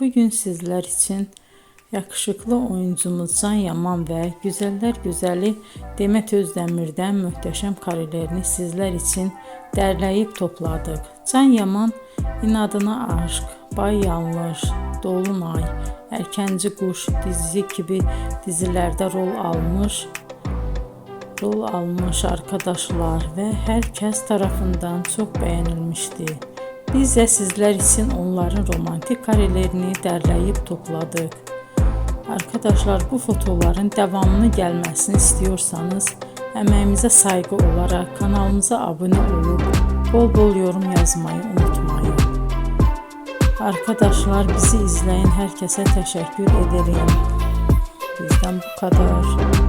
bugün sizler için yakışıklı oyuncumuz Can Yaman ve güzeller güzeli Demet Özdemir'den muhteşem karelerini sizler için derleyip topladık. Can Yaman İnadına Aşk, Bay Yanlış, Dolunay, Erkenci Kuş dizi gibi dizilerde rol almış arkadaşlar ve herkes tarafından çok beğenilmişti. Biz de sizler için onların romantik karelerini derleyip topladık. Arkadaşlar, bu fotoların devamını gelmesini istiyorsanız emeğimize saygı olarak kanalımıza abone olup bol bol yorum yazmayı unutmayın. Arkadaşlar, bizi izleyen herkese teşekkür ederim. Bizden bu kadar.